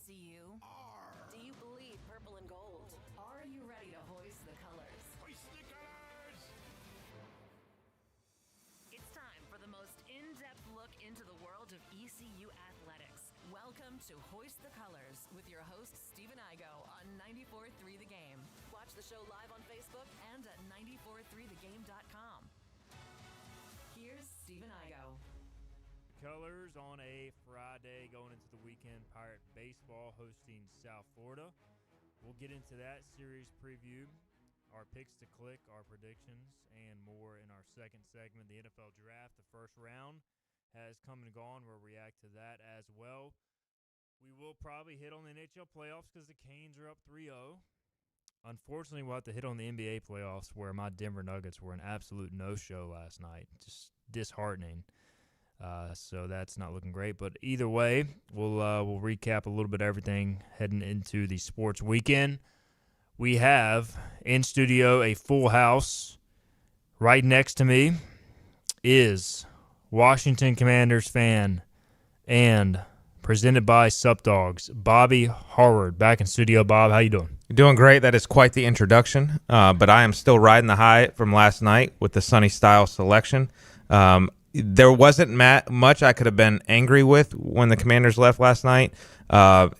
ECU? Do you believe purple and gold? Are you ready to hoist the colors? Hoist the colors! It's time for the most in-depth look into the world of ECU athletics. Welcome to Hoist the Colors with your host, Stephen Igo on 94.3 The Game. Watch the show live on Facebook and at 943thegame.com. Here's Stephen Igo. Colors on a Friday going into the weekend. Pirate baseball hosting South Florida. We'll get into that series preview, our picks to click, our predictions, and more in our second segment. The NFL draft, the first round, has come and gone. We'll react to that as well. We will probably hit on the NHL playoffs because the Canes are up 3-0. Unfortunately, we'll have to hit on the NBA playoffs where my Denver Nuggets were an absolute no-show last night. Just disheartening. So that's not looking great. But either way, we'll recap a little bit of everything heading into the sports weekend. We have in studio a full house. Right next to me is Washington Commanders fan and presented by Sup Dogs, Bobby Harward. Back in studio. Bob, how you doing? You're doing great. That is quite the introduction. But I am still riding the high from last night with the Sunny Style selection. There wasn't much I could have been angry with when the Commanders left last night,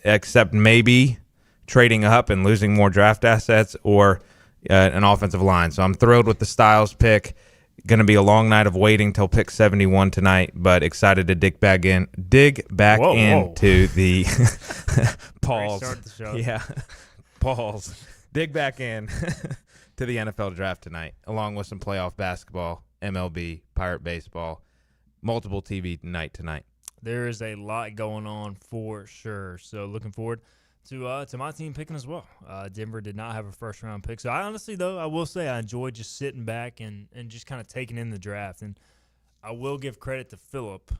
except maybe trading up and losing more draft assets or an offensive line. So I'm thrilled with the Styles pick. Going to be a long night of waiting till pick 71 tonight, but excited to dig back into the Pauls. Start the show. Yeah, Pauls. Dig back in to the NFL draft tonight, along with some playoff basketball, MLB, Pirate baseball, multiple TV night tonight. There is a lot going on for sure. So looking forward to my team picking as well. Denver did not have a first-round pick. So I honestly, though, I will say I enjoyed just sitting back and just kind of taking in the draft. And I will give credit to Philip.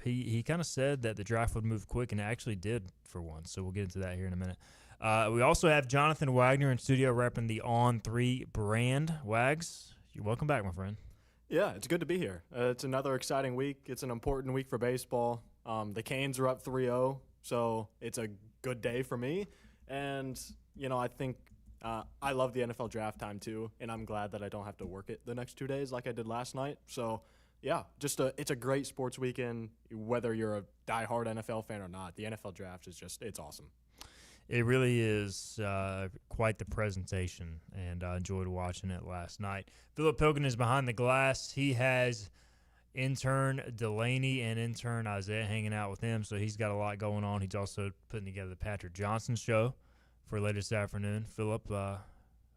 He kind of said that the draft would move quick, and it actually did for once. So we'll get into that here in a minute. We also have Jonathan Wagner in studio repping the On3 brand. Wags, you're welcome back, my friend. Yeah, it's good to be here. It's another exciting week. It's an important week for baseball. The Canes are up 3-0, so it's a good day for me. And, I think I love the NFL draft time too, and I'm glad that I don't have to work it the next 2 days like I did last night. So, yeah, it's a great sports weekend, whether you're a diehard NFL fan or not. The NFL draft is it's awesome. It really is quite the presentation, and I enjoyed watching it last night. Philip Pilkin is behind the glass. He has intern Delaney and intern Isaiah hanging out with him, so he's got a lot going on. He's also putting together the Patrick Johnson show for later this afternoon. Philip, how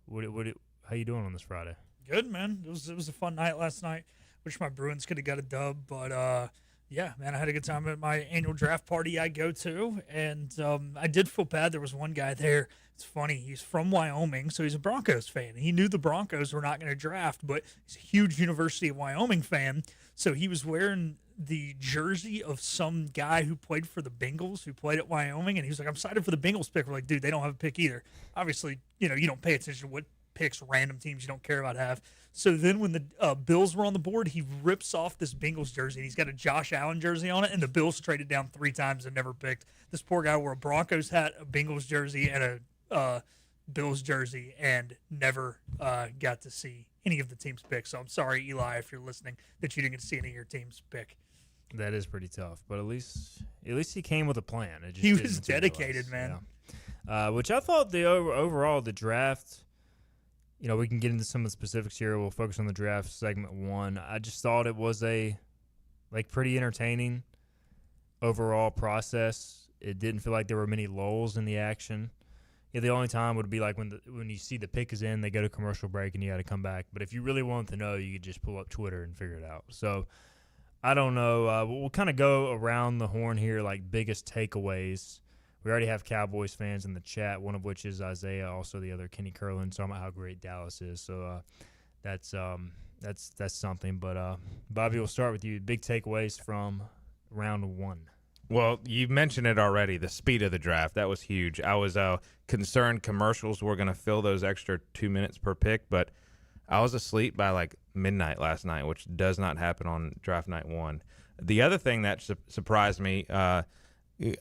you doing on this Friday? Good, man. It was a fun night last night. Wish my Bruins could have got a dub, but yeah, man, I had a good time at my annual draft party I go to, and I did feel bad. There was one guy there. It's funny. He's from Wyoming, so he's a Broncos fan. He knew the Broncos were not going to draft, but he's a huge University of Wyoming fan, so he was wearing the jersey of some guy who played for the Bengals, who played at Wyoming, and he was like, I'm excited for the Bengals pick. We're like, dude, they don't have a pick either. Obviously, you don't pay attention to what picks random teams you don't care about have. So then when the Bills were on the board, he rips off this Bengals jersey, and he's got a Josh Allen jersey on it, and the Bills traded down 3 times and never picked. This poor guy wore a Broncos hat, a Bengals jersey, and a Bills jersey, and never got to see any of the team's picks. So I'm sorry, Eli, if you're listening, that you didn't get to see any of your team's pick. That is pretty tough, but at least he came with a plan. It just he was dedicated, man. Yeah. Which I thought overall the draft. We can get into some of the specifics here. We'll focus on the draft segment 1. I just thought it was a pretty entertaining overall process. It didn't feel like there were many lulls in the action. Yeah, the only time would be like when you see the pick is in, they go to commercial break and you got to come back. But if you really want to know, you could just pull up Twitter and figure it out. So I don't know. We'll kind of go around the horn here, like biggest takeaways. We already have Cowboys fans in the chat, one of which is Isaiah, also the other Kenny Curlin, talking about how great Dallas is. So that's something. But Bobby, we'll start with you. Big takeaways from round 1. Well, you mentioned it already, the speed of the draft. That was huge. I was concerned commercials were going to fill those extra 2 minutes per pick, but I was asleep by like midnight last night, which does not happen on draft night 1. The other thing that surprised me,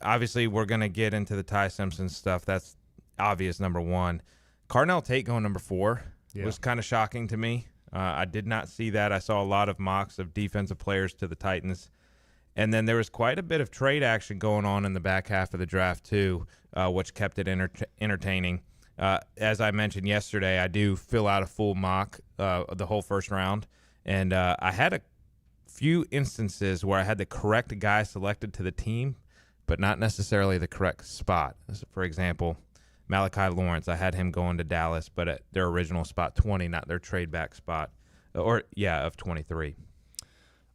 obviously we're going to get into the Ty Simpson stuff. That's obvious, number one. Cardinal Tate going number 4 was kind of shocking to me. I did not see that. I saw a lot of mocks of defensive players to the Titans. And then there was quite a bit of trade action going on in the back half of the draft too, which kept it entertaining. As I mentioned yesterday, I do fill out a full mock the whole first round. And I had a few instances where I had the correct guy selected to the team, but not necessarily the correct spot. For example, Malachi Lawrence, I had him going to Dallas, but at their original spot 20, not their trade back spot, of 23.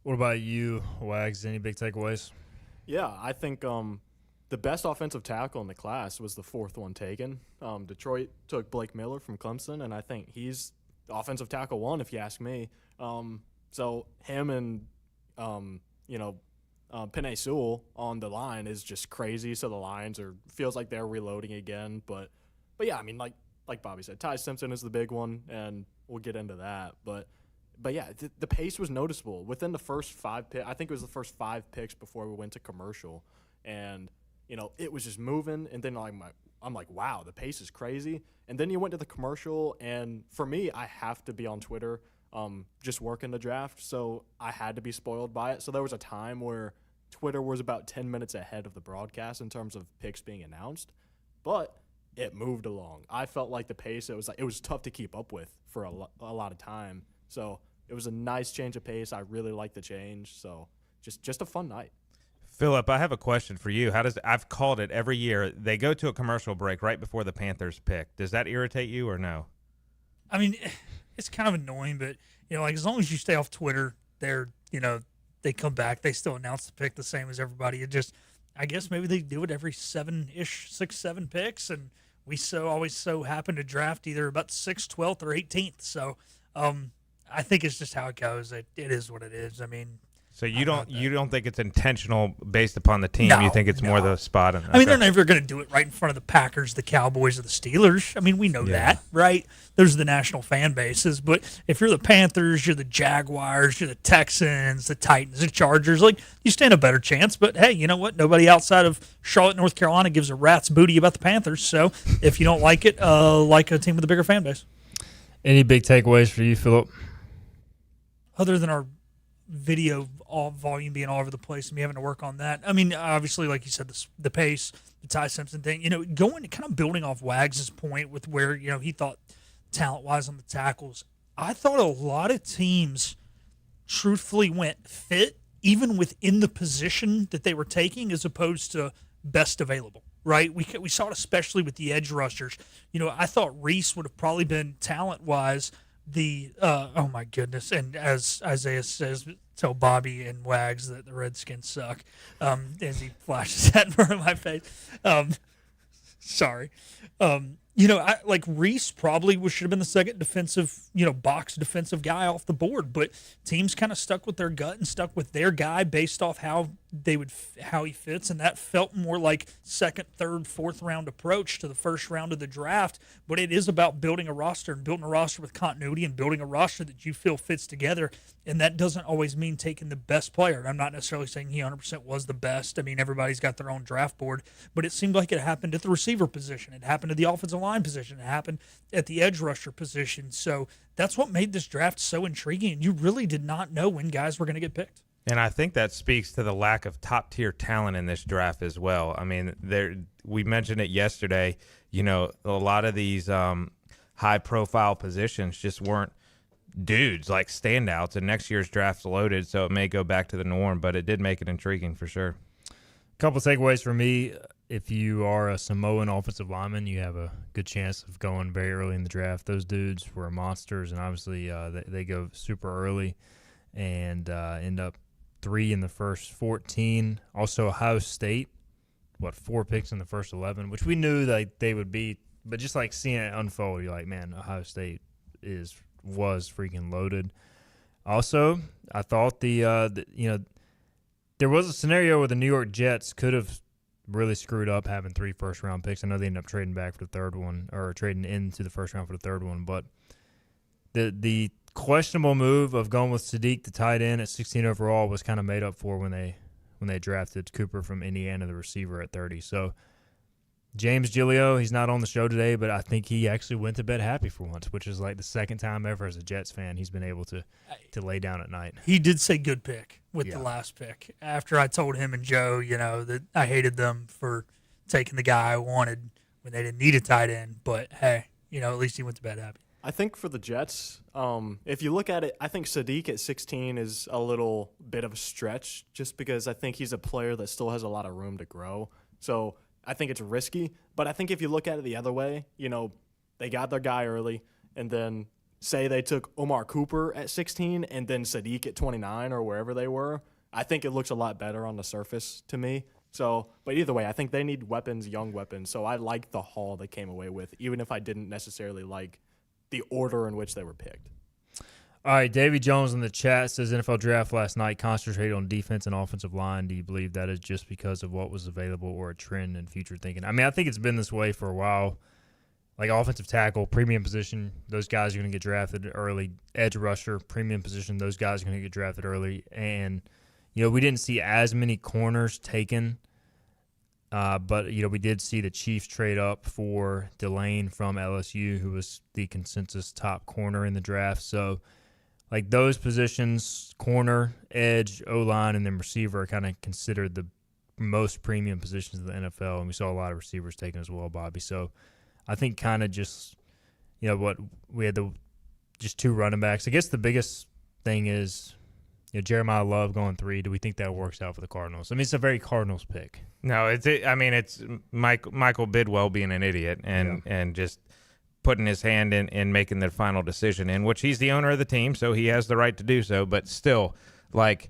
What about you, Wags? Any big takeaways? Yeah, I think the best offensive tackle in the class was the 4th one taken. Detroit took Blake Miller from Clemson, and I think he's offensive tackle 1, if you ask me. So him and Penei Sewell on the line is just crazy. So the Lions feels like they're reloading again. But yeah, I mean, like Bobby said, Ty Simpson is the big one, and we'll get into that. But yeah, the pace was noticeable within the first 5 picks. I think it was the first 5 picks before we went to commercial, and it was just moving. And then I'm like, wow, the pace is crazy. And then you went to the commercial, and for me, I have to be on Twitter, just working the draft, so I had to be spoiled by it. So there was a time where Twitter was about 10 minutes ahead of the broadcast in terms of picks being announced, but it moved along. I felt like the pace, it was tough to keep up with for a lot of time. So it was a nice change of pace. I really liked the change. So just a fun night. Philip, I have a question for you. I've called it every year. They go to a commercial break right before the Panthers pick. Does that irritate you or no? I mean, it's kind of annoying, but as long as you stay off Twitter, they come back, they still announce the pick the same as everybody. I guess maybe they do it every 6-7 picks, and we always happen to draft either about 6th, 12th, or 18th. So I think it's just how it goes. It is what it is. I mean, so you don't think it's intentional based upon the team? No, you think it's more the spot? I mean, they're never going to do it right in front of the Packers, the Cowboys, or the Steelers. I mean, we know that, right? Those are the national fan bases. But if you're the Panthers, you're the Jaguars, you're the Texans, the Titans, the Chargers, you stand a better chance. But hey, you know what? Nobody outside of Charlotte, North Carolina gives a rat's booty about the Panthers. So if you don't like it, like a team with a bigger fan base. Any big takeaways for you, Philip? Other than our video volume being all over the place and me having to work on that. I mean, obviously, like you said, the pace, the Ty Simpson thing, going kind of building off Wags' point with where, he thought talent-wise on the tackles. I thought a lot of teams truthfully went fit even within the position that they were taking as opposed to best available, right? We saw it especially with the edge rushers. I thought Reese would have probably been talent-wise oh my goodness, and as Isaiah says, tell Bobby and Wags that the Redskins suck, as he flashes that in front of my face. Sorry. Reese probably should have been the second defensive, box defensive guy off the board, but teams kind of stuck with their gut and stuck with their guy based off how he fits, and that felt more like second, third, fourth round approach to the first round of the draft. But it is about building a roster and building a roster with continuity and building a roster that you feel fits together, and that doesn't always mean taking the best player. I'm not necessarily saying he 100% was the best. I mean, everybody's got their own draft board, but it seemed like it happened at the receiver position. It happened at the offensive line position. It happened at the edge rusher position. So that's what made this draft so intriguing. You really did not know when guys were going to get picked. And I think that speaks to the lack of top-tier talent in this draft as well. I mean, we mentioned it yesterday. A lot of these high-profile positions just weren't dudes, like standouts, and next year's draft's loaded, so it may go back to the norm, but it did make it intriguing for sure. A couple takeaways for me. If you are a Samoan offensive lineman, you have a good chance of going very early in the draft. Those dudes were monsters, and obviously they go super early and end up 3 in the first 14. Also, Ohio State, 4 picks in the first 11, which we knew that they would be, but just seeing it unfold, you're like, man, Ohio State was freaking loaded. Also, I thought there was a scenario where the New York Jets could have really screwed up having 3 first-round picks. I know they ended up trading back for the third one, or trading into the first round for the third one, but the questionable move of going with Sadiq, the tight end, at 16 overall was kind of made up for when they when they drafted Cooper from Indiana, the receiver, at 30. So James Giglio, he's not on the show today, but I think he actually went to bed happy for once, which is like the second time ever as a Jets fan he's been able to lay down at night. He did say good pick with the last pick. After I told him and Joe, that I hated them for taking the guy I wanted when they didn't need a tight end. But, hey, at least he went to bed happy. I think for the Jets, if you look at it, I think Sadiq at 16 is a little bit of a stretch just because I think he's a player that still has a lot of room to grow. So I think it's risky. But I think if you look at it the other way, they got their guy early and then say they took Omar Cooper at 16 and then Sadiq at 29 or wherever they were, I think it looks a lot better on the surface to me. So, but either way, I think they need weapons, young weapons. So I like the haul they came away with, even if I didn't necessarily like the order in which they were picked. All right, Davy Jones in the chat says NFL draft last night concentrated on defense and offensive line. Do you believe that is just because of what was available or a trend in future thinking? I mean, I think it's been this way for a while. Like offensive tackle, premium position, those guys are going to get drafted early. Edge rusher, premium position, those guys are going to get drafted early. And, we didn't see as many corners taken. But, we did see the Chiefs trade up for Delane from LSU, who was the consensus top corner in the draft. So, like those positions, corner, edge, O-line, and then receiver are kind of considered the most premium positions in the NFL. And we saw a lot of receivers taken as well, Bobby. So, I think kind of just, what we had just two running backs. I guess the biggest thing is, Jeremiah Love going 3. Do we think that works out for the Cardinals? I mean, it's a very Cardinals pick. No, it's Michael Bidwell being an idiot and just putting his hand in making the final decision, in which he's the owner of the team, so he has the right to do so. But still, like,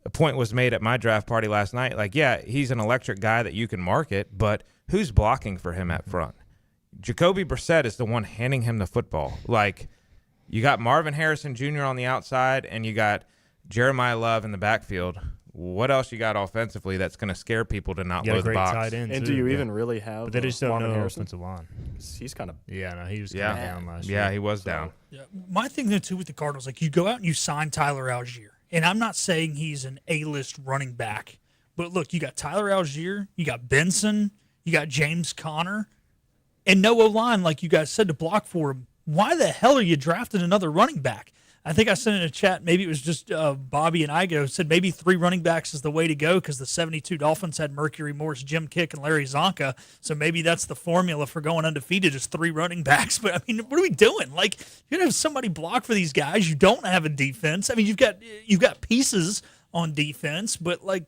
a point was made at my draft party last night. Like, yeah, he's an electric guy that you can market, but who's blocking for him at front? Jacoby Brissett is the one handing him the football. Like, you got Marvin Harrison Jr. on the outside, and you got Jeremiah Love in the backfield. What else you got offensively that's going to scare people to not load the box? Tight end and too, do you even really have But they just don't Marvin know Harrison? offensive line. He's kind of he was kind of down last year. Yeah, he was down. Yeah. My thing, though, too, with the Cardinals, like you go out and you sign Tyler Algier. And I'm not saying he's an A-list running back. But, look, you got Tyler Algier, you got Benson, you got James Conner, and no O-line, like you guys said, to block for him. Why the hell are you drafting another running back? I think I sent in a chat, maybe it was just Bobby and Igo, said maybe 3 running backs is the way to go because the 72 Dolphins had Mercury Morse, Jim Kick, and Larry Zonka. So maybe that's the formula for going undefeated is 3 running backs. But, I mean, what are we doing? Like, you're going to have somebody block for these guys. You don't have a defense. I mean, you've got pieces on defense, but, like,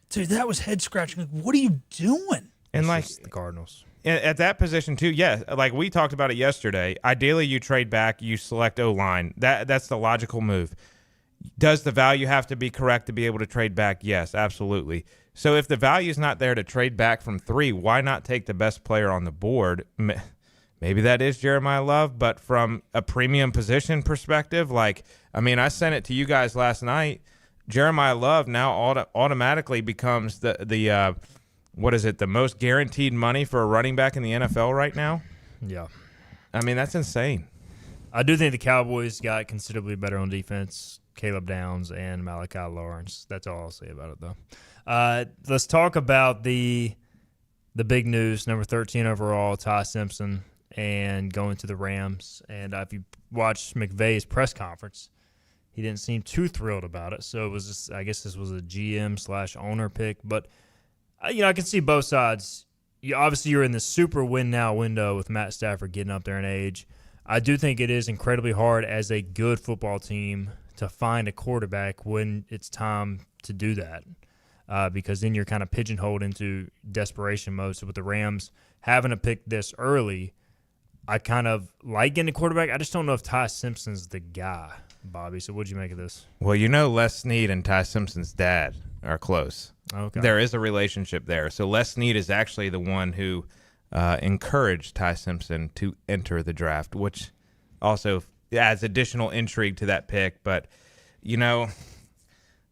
dude, that was head-scratching. Like, what are you doing? And, like, the Cardinals. At that position, too, yeah, like we talked about it yesterday, ideally you trade back, you select O-line. That's the logical move. Does the value have to be correct to be able to trade back? Yes, absolutely. So if the value is not there to trade back from 3, why not take the best player on the board? Maybe that is Jeremiah Love, but from a premium position perspective, like, I mean, I sent it to you guys last night. Jeremiah Love now automatically becomes the what is it, the most guaranteed money for a running back in the NFL right now? Yeah. I mean, that's insane. I do think the Cowboys got considerably better on defense, Caleb Downs and Malachi Lawrence. That's all I'll say about it, though. Let's talk about the big news, number 13 overall, Ty Simpson, and going to the Rams. And if you watched McVay's press conference, he didn't seem too thrilled about it. So it was just, I guess this was a GM/owner pick. But I can see both sides. Obviously, you're in the super win-now window with Matt Stafford getting up there in age. I do think it is incredibly hard as a good football team to find a quarterback when it's time to do that because then you're kind of pigeonholed into desperation mode. So with the Rams having to pick this early, I kind of like getting a quarterback. I just don't know if Ty Simpson's the guy, Bobby. So what'd you make of this? Well, Les Snead and Ty Simpson's dad are close. Okay. There is a relationship there. So Les Snead is actually the one who encouraged Ty Simpson to enter the draft, which also adds additional intrigue to that pick. But,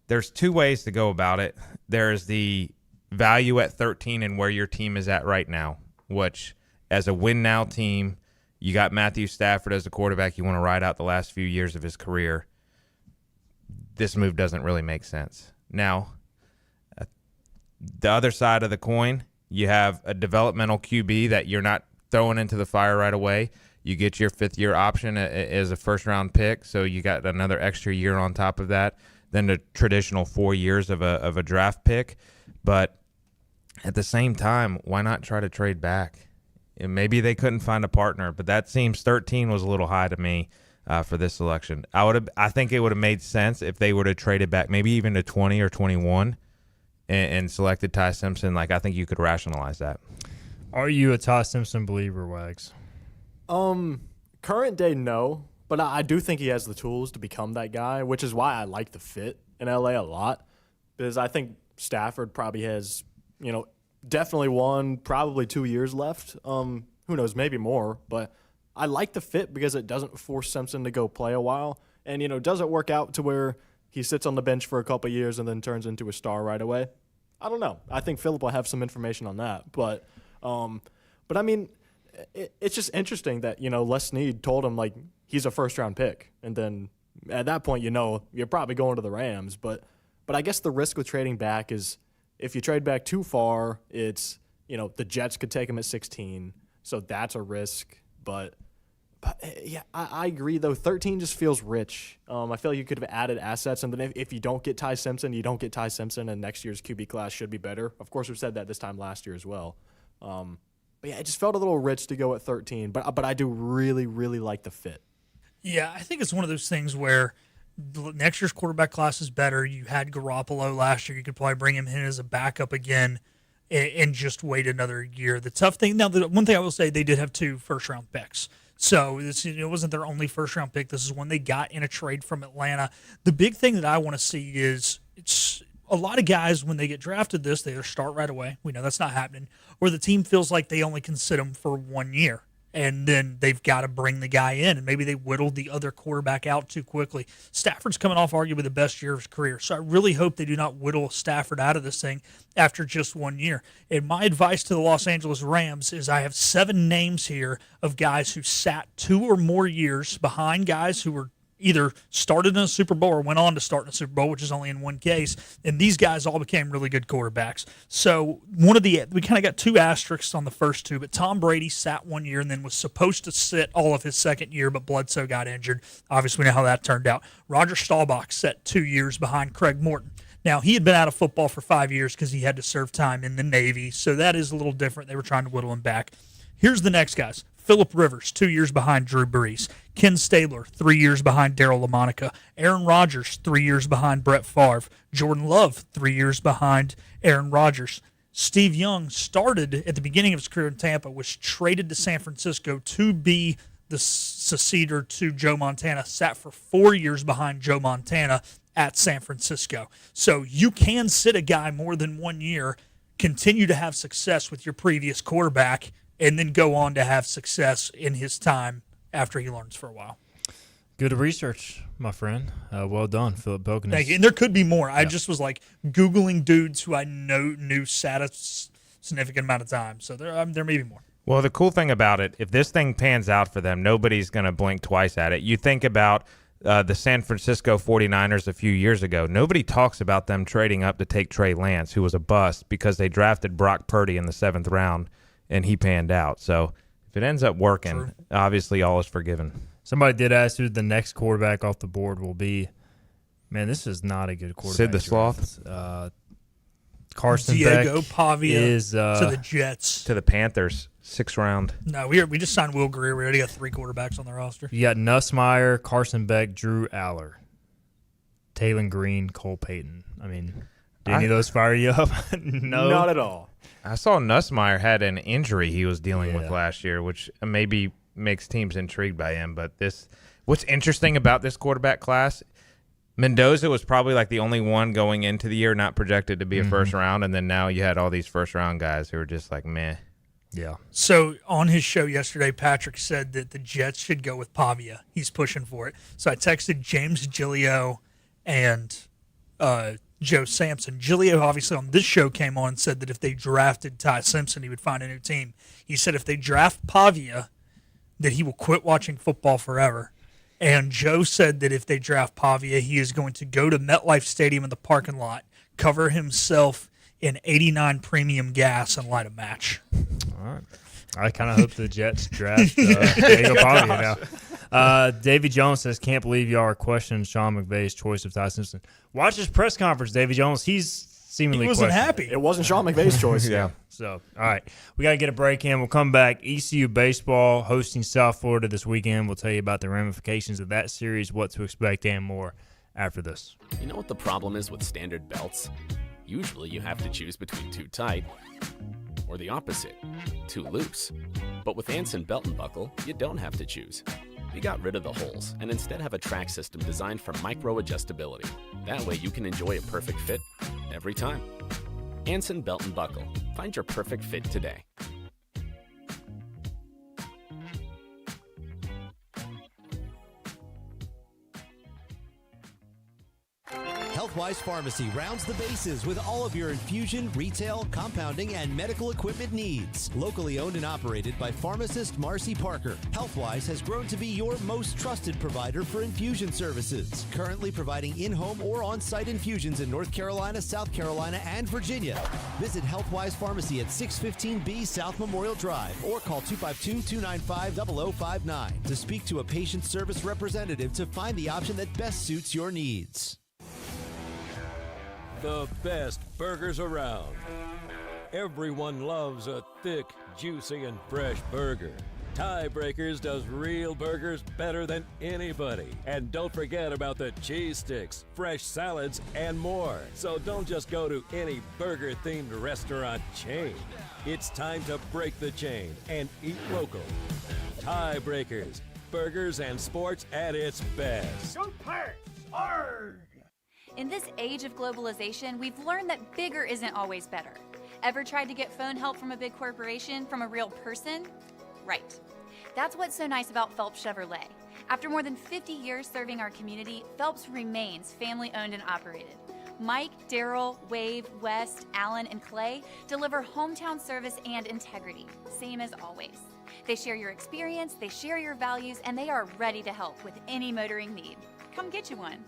there's 2 ways to go about it. There's the value at 13 and where your team is at right now, which as a win-now team, you got Matthew Stafford as a quarterback. You want to ride out the last few years of his career. This move doesn't really make sense. Now, The other side of the coin, you have a developmental QB that you're not throwing into the fire right away. You get your fifth-year option as a first-round pick, so you got another extra year on top of that than the traditional 4 years of a draft pick. But at the same time, why not try to trade back? And maybe they couldn't find a partner, but that seems 13 was a little high to me for this selection. I think it would have made sense if they would have traded back, maybe even to 20 or 21, and selected Ty Simpson. Like, I think you could rationalize that. Are you a Ty Simpson believer, Wags? Current day, no, but I do think he has the tools to become that guy, which is why I like the fit in LA a lot, because I think Stafford probably has, definitely 1, probably 2 years left. Who knows, maybe more, but I like the fit because it doesn't force Simpson to go play a while, and doesn't work out to where he sits on the bench for a couple years and then turns into a star right away. I don't know. I think Philip will have some information on that, but I mean, it's just interesting that, Les Snead told him, like, he's a first-round pick. And then at that point, you're probably going to the Rams. But I guess the risk with trading back is if you trade back too far, it's, the Jets could take him at 16. So that's a risk. But yeah, I agree, though. 13 just feels rich. I feel like you could have added assets. And then if you don't get Ty Simpson, you don't get Ty Simpson, and next year's QB class should be better. Of course, we've said that this time last year as well. But yeah, it just felt a little rich to go at 13. But I do really, really like the fit. Yeah, I think it's one of those things where next year's quarterback class is better. You had Garoppolo last year. You could probably bring him in as a backup again and just wait another year. The tough thing, now, the one thing I will say, they did have 2 first-round picks. So it wasn't their only first-round pick. This is one they got in a trade from Atlanta. The big thing that I want to see is it's a lot of guys, when they get drafted they either start right away. We know that's not happening. Or the team feels like they only can sit them for 1 year. And then they've got to bring the guy in. And maybe they whittled the other quarterback out too quickly. Stafford's coming off arguably the best year of his career. So I really hope they do not whittle Stafford out of this thing after just 1 year. And my advice to the Los Angeles Rams is I have 7 names here of guys who sat 2 or more years behind guys who were either started in a Super Bowl or went on to start in a Super Bowl, which is only in one case. And these guys all became really good quarterbacks. So we kind of got 2 asterisks on the first 2, but Tom Brady sat 1 year and then was supposed to sit all of his second year, but Bledsoe got injured. Obviously, we know how that turned out. Roger Staubach sat 2 years behind Craig Morton. Now, he had been out of football for 5 years because he had to serve time in the Navy, so that is a little different. They were trying to whittle him back. Here's the next guys. Phillip Rivers, 2 years behind Drew Brees. Ken Stabler, 3 years behind Darryl LaMonica. Aaron Rodgers, 3 years behind Brett Favre. Jordan Love, 3 years behind Aaron Rodgers. Steve Young started at the beginning of his career in Tampa, was traded to San Francisco to be the successor to Joe Montana, sat for 4 years behind Joe Montana at San Francisco. So you can sit a guy more than 1 year, continue to have success with your previous quarterback, and then go on to have success in his time after he learns for a while. Good research, my friend. Well done, Philip Bokeness. Thank you. And there could be more. I just was like Googling dudes who I knew sat a significant amount of time. So there may be more. Well, the cool thing about it, if this thing pans out for them, nobody's going to blink twice at it. You think about the San Francisco 49ers a few years ago. Nobody talks about them trading up to take Trey Lance, who was a bust, because they drafted Brock Purdy in the 7th round, and he panned out. So if it ends up working, obviously all is forgiven. Somebody did ask who the next quarterback off the board will be. Man, this is not a good quarterback. Sid the Sloth? Carson Diego Beck Pavia is to the Jets. To the Panthers, 6th round. No, we just signed Will Greer. We already got 3 quarterbacks on the roster. You got Nussmeier, Carson Beck, Drew Aller, Taylor Green, Cole Payton. I mean, did any of those fire you up? No. Not at all. I saw Nussmeier had an injury he was dealing with last year, which maybe makes teams intrigued by him. But what's interesting about this quarterback class, Mendoza was probably like the only one going into the year not projected to be a first round, and then now you had all these first round guys who were just like, meh. Yeah. So on his show yesterday, Patrick said that the Jets should go with Pavia. He's pushing for it. So I texted James Giglio and Joe Sampson. Giglio, obviously, on this show came on and said that if they drafted Ty Simpson, he would find a new team. He said if they draft Pavia, that he will quit watching football forever. And Joe said that if they draft Pavia, he is going to go to MetLife Stadium in the parking lot, cover himself in 89 premium gas and light a match. All right. I kind of hope the Jets draft Diego Pavia now. Davy Jones says, can't believe y'all are questioning Sean McVay's choice of Ty Simpson. Watch his press conference, Davy Jones. He's seemingly He wasn't questioned. happy. It wasn't Sean McVay's choice. Yeah. So, all right. We got to get a break in. We'll come back. ECU baseball hosting South Florida this weekend. We'll tell you about the ramifications of that series, what to expect, and more after this. You know what the problem is with standard belts? Usually you have to choose between too tight or the opposite, too loose. But with Anson Belt and Buckle, you don't have to choose. We got rid of the holes and instead have a track system designed for micro-adjustability. That way you can enjoy a perfect fit every time. Anson Belt and Buckle. Find your perfect fit today. Healthwise Pharmacy rounds the bases with all of your infusion, retail, compounding, and medical equipment needs. Locally owned and operated by pharmacist Marcy Parker, Healthwise has grown to be your most trusted provider for infusion services. Currently providing in-home or on-site infusions in North Carolina, South Carolina, and Virginia. Visit Healthwise Pharmacy at 615B South Memorial Drive or call 252-295-0059 to speak to a patient service representative to find the option that best suits your needs. The best burgers around. Everyone loves a thick, juicy, and fresh burger. Tiebreakers does real burgers better than anybody. And don't forget about the cheese sticks, fresh salads, and more. So don't just go to any burger-themed restaurant chain. It's time to break the chain and eat local. Tiebreakers, burgers and sports at its best. Go Pirates! Arrgh! In this age of globalization, we've learned that bigger isn't always better. Ever tried to get phone help from a big corporation from a real person? Right. That's what's so nice about Phelps Chevrolet. After more than 50 years serving our community, Phelps remains family-owned and operated. Mike, Daryl, Wave, West, Allen, and Clay deliver hometown service and integrity, same as always. They share your experience, they share your values, and they are ready to help with any motoring need. Come get you one.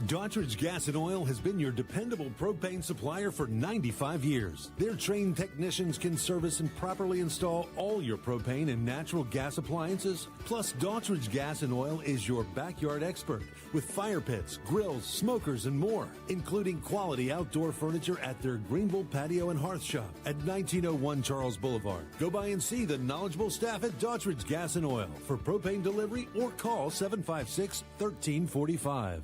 Daughtridge Gas and Oil has been your dependable propane supplier for 95 years. Their trained technicians can service and properly install all your propane and natural gas appliances. Plus, Daughtridge Gas and Oil is your backyard expert with fire pits, grills, smokers, and more, including quality outdoor furniture at their Greenville Patio and Hearth Shop at 1901 Charles Boulevard. Go by and see the knowledgeable staff at Daughtridge Gas and Oil for propane delivery or call 756-1345.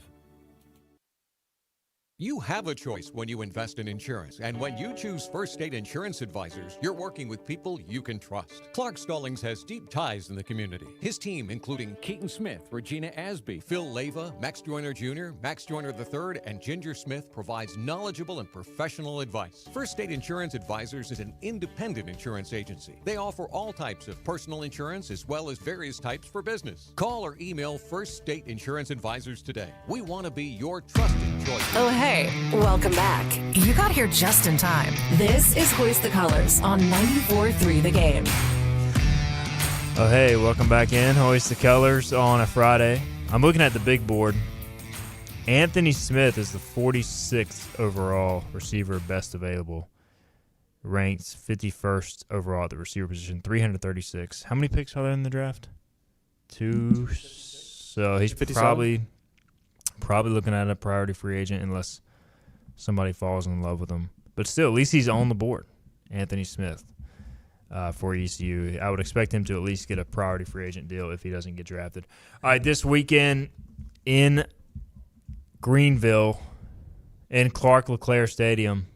You have a choice when you invest in insurance, and when you choose First State Insurance Advisors, you're working with people you can trust. Clark Stallings has deep ties in the community. His team, including Keaton Smith, Regina Asby, Phil Leyva, Max Joyner Jr., Max Joyner III, and Ginger Smith, provides knowledgeable and professional advice. First State Insurance Advisors is an independent insurance agency. They offer all types of personal insurance as well as various types for business. Call or email First State Insurance Advisors today. We want to be your trusted choice. Oh, hey, welcome back. You got here just in time. This is Hoist the Colors on 94.3 The Game. Oh, hey, welcome back in. Hoist the Colors on a Friday. I'm looking at the big board. Anthony Smith is the 46th overall receiver, best available. Ranks 51st overall at the receiver position, 336. How many picks are there in the draft? 2. So he's 57? probably looking at a priority free agent unless somebody falls in love with him. But still, at least he's on the board, Anthony Smith, for ECU. I would expect him to at least get a priority free agent deal if he doesn't get drafted. All right, this weekend in Greenville, in Clark LeClaire Stadium,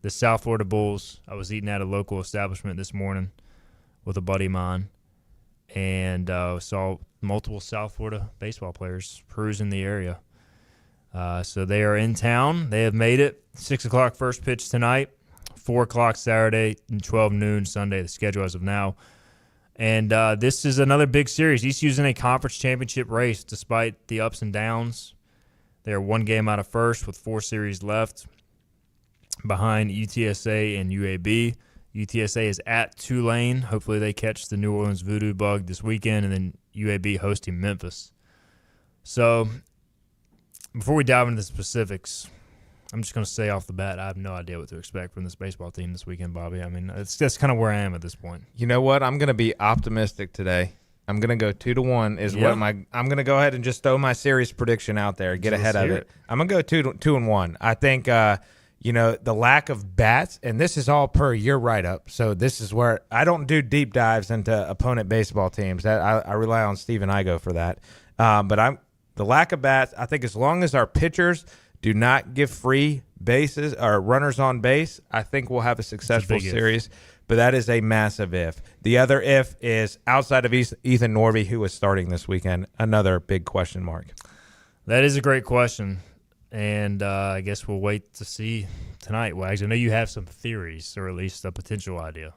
the South Florida Bulls. I was eating at a local establishment this morning with a buddy of mine and saw multiple South Florida baseball players perusing the area. So they are in town. They have made it. 6 o'clock first pitch tonight, 4 o'clock Saturday, and 12 noon Sunday, the schedule as of now. And this is another big series. ECU's in a conference championship race despite the ups and downs. They are one game out of first with 4 series left behind UTSA and UAB. UTSA is at Tulane. Hopefully they catch the New Orleans Voodoo Bug this weekend, and then UAB hosting Memphis. So before we dive into the specifics, I'm just going to say off the bat, I have no idea what to expect from this baseball team this weekend, Bobby. I mean, that's kind of where I am at this point. You know what? I'm going to be optimistic today. I'm going to go 2-1 I'm going to go ahead and just throw my series prediction out there, get ahead of it. I'm going to go 2-1. I think, the lack of bats, and this is all per your write-up, so this is where I don't do deep dives into opponent baseball teams. That I rely on Steve and Igo for that. But the lack of bats, I think as long as our pitchers do not give free bases or runners on base, I think we'll have a successful series. But that is a massive if. The other if is outside of Ethan Norby, who is starting this weekend, another big question mark. That is a great question. And I guess we'll wait to see tonight, Wags. I know you have some theories, or at least a potential idea.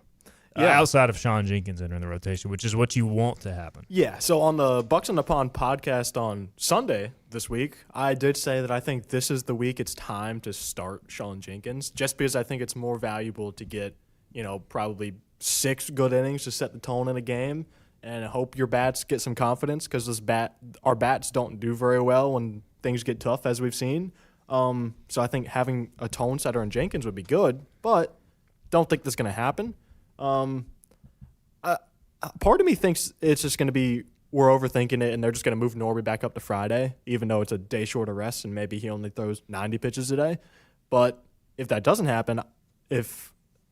Outside of Sean Jenkins entering the rotation, which is what you want to happen. Yeah, so on the Bucks on the Pond podcast on Sunday this week, I did say that I think this is the week it's time to start Sean Jenkins, just because I think it's more valuable to get, probably 6 good innings to set the tone in a game, and I hope your bats get some confidence, because our bats don't do very well when things get tough, as we've seen. So I think having a tone setter in Jenkins would be good, but don't think that's going to happen. Part of me thinks it's just going to be we're overthinking it and they're just going to move Norby back up to Friday, even though it's a day short of rest and maybe he only throws 90 pitches a day. But if that doesn't happen,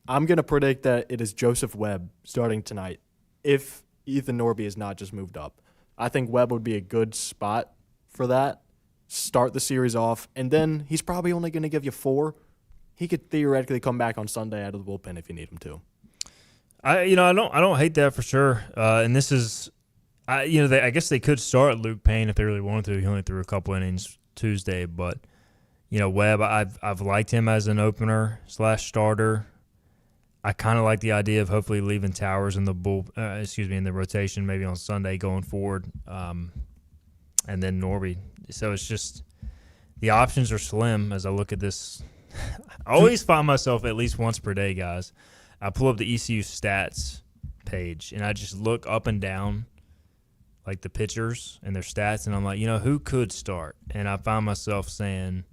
I'm going to predict that it is Joseph Webb starting tonight if Ethan Norby is not just moved up. I think Webb would be a good spot for that. Start the series off, and then he's probably only going to give you 4. He could theoretically come back on Sunday out of the bullpen if you need him to. I don't hate that for sure. And this is, I guess they could start Luke Payne if they really wanted to. He only threw a couple innings Tuesday, but Webb, I've liked him as an opener / starter. I kind of like the idea of hopefully leaving Towers in the in the rotation maybe on Sunday going forward, and then Norby. So it's just the options are slim as I look at this. I always find myself at least once per day, guys. I pull up the ECU stats page, and I just look up and down, like the pitchers and their stats, and I'm like, who could start? And I find myself saying,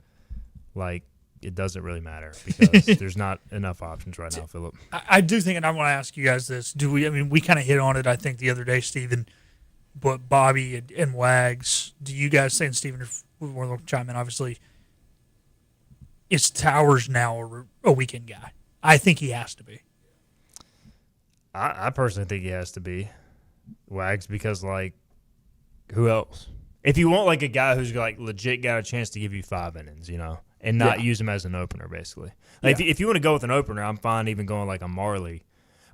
like, it doesn't really matter because there's not enough options right now, Philip. I do think, and I want to ask you guys this. We kind of hit on it, I think, the other day, Stephen, but Bobby and Wags, do you guys say, and Stephen, if we want to chime in, obviously, is Towers now a weekend guy? I think he has to be. I personally think he has to be Wags because, like, who else? If you want, like, a guy who's, like, legit got a chance to give you 5 innings, and not use him as an opener, basically. Like, if you want to go with an opener, I'm fine even going, like, a Marley.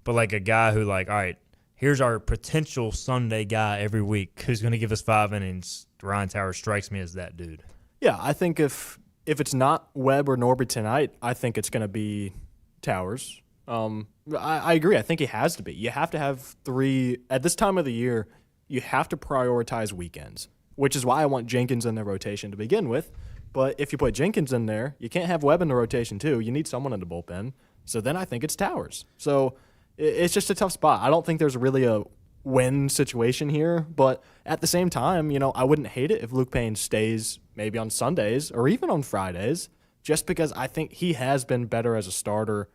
But, like, a guy who, like, all right, here's our potential Sunday guy every week who's going to give us 5 innings. Ryan Towers strikes me as that dude. Yeah, I think if it's not Webb or Norby tonight, I think it's going to be Towers. I agree. I think he has to be. You have to have 3 – at this time of the year, you have to prioritize weekends, which is why I want Jenkins in the rotation to begin with. But if you put Jenkins in there, you can't have Webb in the rotation too. You need someone in the bullpen. So then I think it's Towers. So it's just a tough spot. I don't think there's really a win situation here. But at the same time, I wouldn't hate it if Luke Payne stays maybe on Sundays or even on Fridays, just because I think he has been better as a starter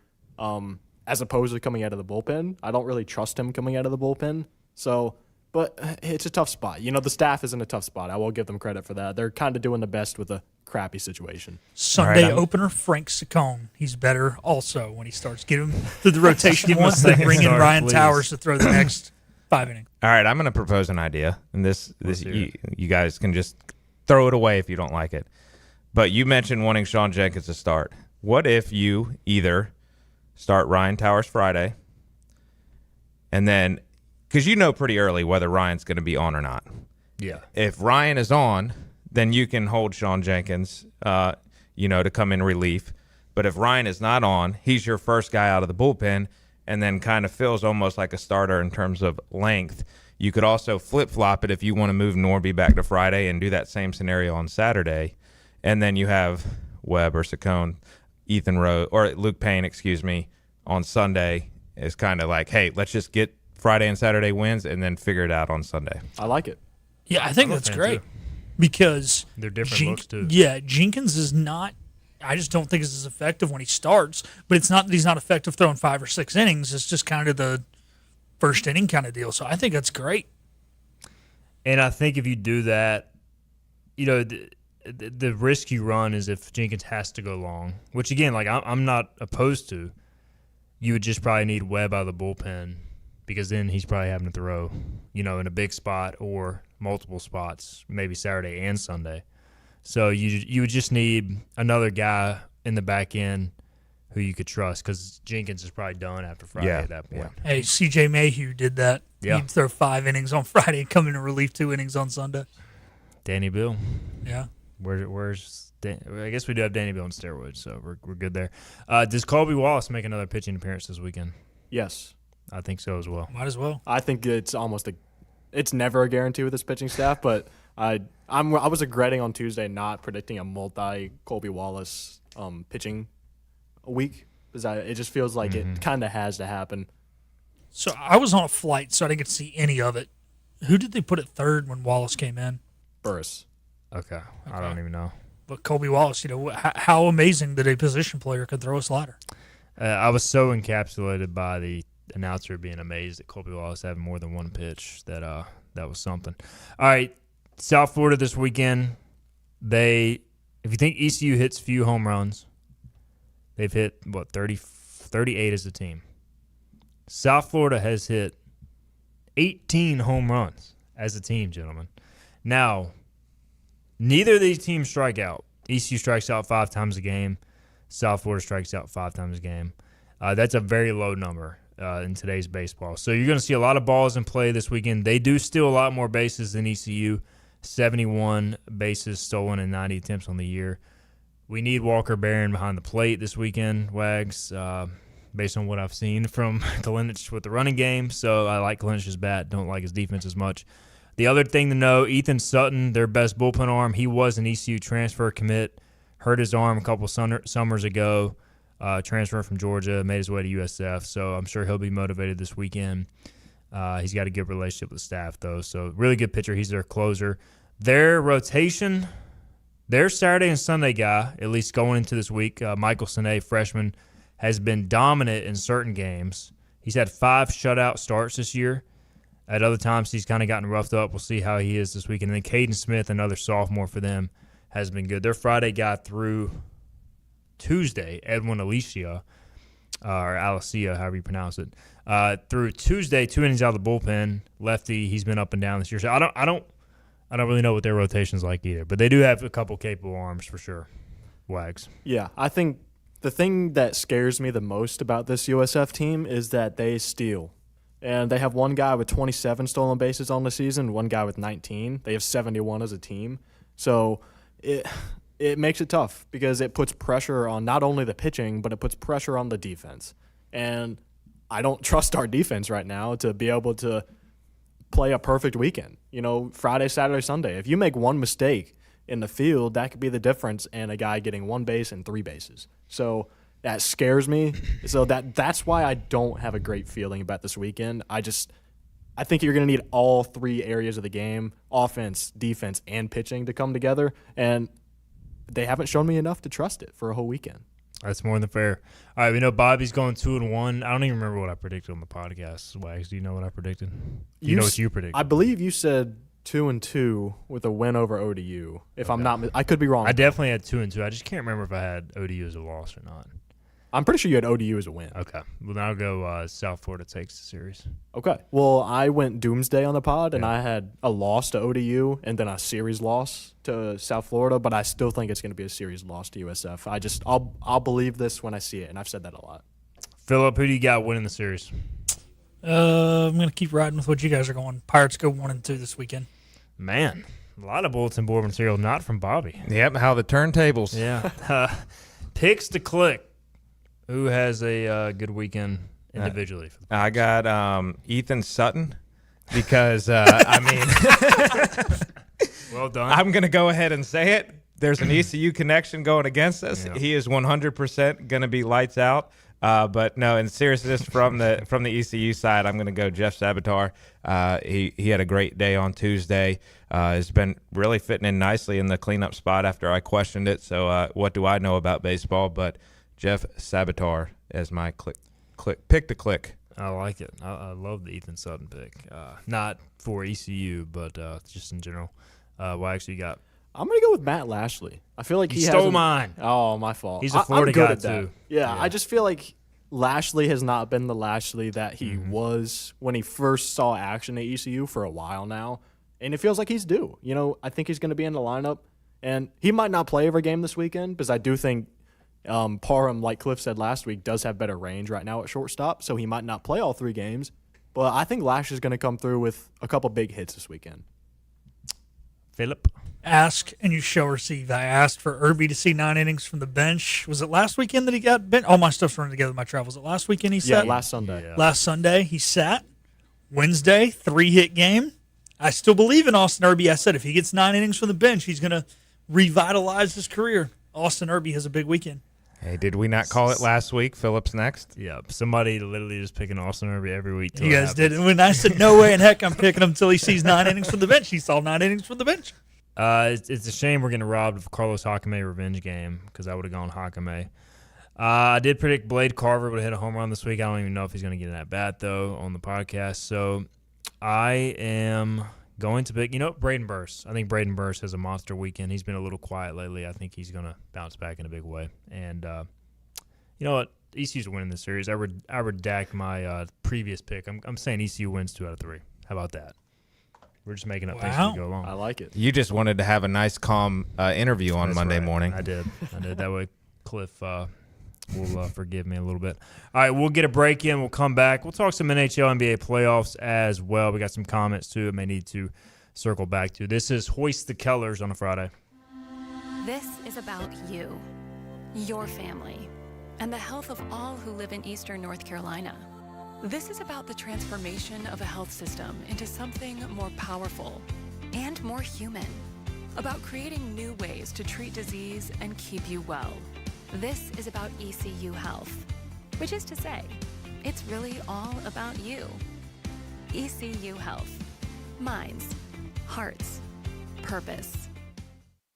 as opposed to coming out of the bullpen. I don't really trust him coming out of the bullpen. So, but it's a tough spot. The staff is in a tough spot. I will give them credit for that. They're kind of doing the best with a crappy situation. Sunday opener, Frank Saccone. He's better also when he starts. Get him through the rotation once, then bring in Ryan Towers to throw the next 5 innings. All right, I'm going to propose an idea, and this you guys can just throw it away if you don't like it. But you mentioned wanting Sean Jenkins to start. What if you either start Ryan Towers Friday, and then because pretty early whether Ryan's going to be on or not. Yeah. If Ryan is on, then you can hold Sean Jenkins, to come in relief. But if Ryan is not on, he's your first guy out of the bullpen and then kind of feels almost like a starter in terms of length. You could also flip-flop it if you want to move Norby back to Friday and do that same scenario on Saturday. And then you have Webb or Saccone, Ethan Rose, or Luke Payne, on Sunday is kind of like, hey, let's just get Friday and Saturday wins and then figure it out on Sunday. I like it. Yeah, I think that's great. Because they're different looks too. Yeah, Jenkins is not I just don't think it's as effective when he starts. But it's not that he's not effective throwing 5 or 6 innings. It's just kind of the first inning kind of deal. So I think that's great. And I think if you do that, the risk you run is if Jenkins has to go long, which, again, like I'm not opposed to, you would just probably need Webb out of the bullpen because then he's probably having to throw, in a big spot or multiple spots, maybe Saturday and Sunday. So you would just need another guy in the back end who you could trust because Jenkins is probably done after Friday at that point. Yeah. Hey, C.J. Mayhew did that. Yeah. He'd throw 5 innings on Friday and come in and relieve 2 innings on Sunday. Danny Bill. Yeah. Where's I guess we do have Danny Bill on steroids, so we're good there. Does Colby Wallace make another pitching appearance this weekend? Yes. I think so as well. Might as well. I think it's it's never a guarantee with this pitching staff, but I was regretting on Tuesday not predicting a multi-Colby Wallace pitching week because it just feels like it kind of has to happen. So I was on a flight, so I didn't get to see any of it. Who did they put at third when Wallace came in? Burris. Okay. I don't even know. But Colby Wallace, how amazing that a position player could throw a slider. I was so encapsulated by the announcer being amazed that Colby Wallace having more than one pitch that was something. All right, South Florida this weekend. If you think ECU hits few home runs, they've hit 38 as a team. South Florida has hit 18 home runs as a team, gentlemen. Now, neither of these teams strike out. ECU strikes out 5 times a game. South Florida strikes out 5 times a game. That's a very low number in today's baseball. So you're going to see a lot of balls in play this weekend. They do steal a lot more bases than ECU. 71 bases stolen and 90 attempts on the year. We need Walker Barron behind the plate this weekend, Wags, based on what I've seen from Kalinich with the running game. So I like Kalinich's bat. Don't like his defense as much. The other thing to know, Ethan Sutton, their best bullpen arm, he was an ECU transfer commit, hurt his arm a couple summers ago, transferred from Georgia, made his way to USF, so I'm sure he'll be motivated this weekend. He's got a good relationship with the staff, though, so really good pitcher. He's their closer. Their rotation, their Saturday and Sunday guy, at least going into this week, Michael Sine, freshman, has been dominant in certain games. He's had 5 shutout starts this year. At other times, he's kind of gotten roughed up. We'll see how he is this weekend. And then Caden Smith, another sophomore for them, has been good. Their Friday guy through Tuesday, Edwin Alicia, or Alicia, however you pronounce it, through Tuesday, 2 innings out of the bullpen. Lefty, he's been up and down this year. So I don't really know what their rotation's like either. But they do have a couple capable arms for sure. Wags. Yeah, I think the thing that scares me the most about this USF team is that they steal. And they have one guy with 27 stolen bases on the season, one guy with 19. They have 71 as a team. So it makes it tough because it puts pressure on not only the pitching, but it puts pressure on the defense. And I don't trust our defense right now to be able to play a perfect weekend. Friday, Saturday, Sunday. If you make one mistake in the field, that could be the difference in a guy getting 1 base and 3 bases. So that scares me. So that's why I don't have a great feeling about this weekend. I think you're going to need all 3 areas of the game, offense, defense, and pitching to come together. And they haven't shown me enough to trust it for a whole weekend. That's more than fair. All right, we know Bobby's going 2-1. I don't even remember what I predicted on the podcast. Wags, do you know what I predicted? Do you know what you predicted? I believe you said 2-2 with a win over ODU. If I'm not, I could be wrong. I definitely had 2-2. I just can't remember if I had ODU as a loss or not. I'm pretty sure you had ODU as a win. Okay. Well, then I'll go South Florida takes the series. Okay. Well, I went doomsday on the pod, and I had a loss to ODU and then a series loss to South Florida, but I still think it's going to be a series loss to USF. I'll believe this when I see it, and I've said that a lot. Phillip, who do you got winning the series? I'm going to keep riding with what you guys are going. Pirates go 1-2 this weekend. Man, a lot of bulletin board material not from Bobby. Yep, how the turntables. Yeah. Picks to click. Who has a good weekend individually? I got Ethan Sutton because, well done. I'm going to go ahead and say it. There's an ECU connection going against us. Yeah. He is 100% going to be lights out. But no, in seriousness, from the ECU side, I'm going to go Jeff Sabatar. He had a great day on Tuesday. Has been really fitting in nicely in the cleanup spot after I questioned it. So what do I know about baseball? But Jeff Sabatar as my pick to click. I like it. I love the Ethan Sutton pick. Not for ECU, but just in general. Well, actually, you got. I'm going to go with Matt Lashley. I feel like he stole mine. Oh, my fault. He's a Florida guy, too. Yeah, I just feel like Lashley has not been the Lashley that he was when he first saw action at ECU for a while now. And it feels like he's due. You know, I think he's going to be in the lineup. And he might not play every game this weekend because I do think Parham, like Cliff said last week, does have better range right now at shortstop. So he might not play all 3 games. But I think Lashley's going to come through with a couple big hits this weekend. Philip? Ask and you shall receive. I asked for Irby to see 9 innings from the bench. Was it last weekend that he got bent? All my stuff's running together with my travels. Was it last weekend he sat? Yeah, last Sunday. Yeah. Last Sunday he sat. Wednesday, 3-hit game. I still believe in Austin Irby. I said if he gets 9 innings from the bench, he's going to revitalize his career. Austin Irby has a big weekend. Hey, did we not call it last week? Phillips next? Yeah, somebody literally just picking Austin Irby every week. You guys did it. When I said no way in heck I'm picking him until he sees 9 innings from the bench, he saw 9 innings from the bench. It's a shame we're getting robbed of Carlos Hakame revenge game because I would have gone Hakame. I did predict Blade Carver would have hit a home run this week. I don't even know if he's going to get in at bat, though, on the podcast. So I am going to pick, Braden Burse. I think Braden Burse has a monster weekend. He's been a little quiet lately. I think he's going to bounce back in a big way. And you know what? ECU's winning this series. I redact my previous pick. I'm saying ECU wins 2 out of 3. How about that? We're just making up things as we go along. I like it. You just wanted to have a nice, calm interview on Monday morning. I did. That way Cliff will forgive me a little bit. All right, we'll get a break in. We'll come back. We'll talk some NHL, NBA playoffs as well. We got some comments, too, I may need to circle back to. This is Hoist the Colors on a Friday. This is about you, your family, and the health of all who live in Eastern North Carolina. This is about the transformation of a health system into something more powerful and more human, about creating new ways to treat disease and keep you well. This is about ECU Health, which is to say, it's really all about you. ECU Health. Minds, hearts, purpose.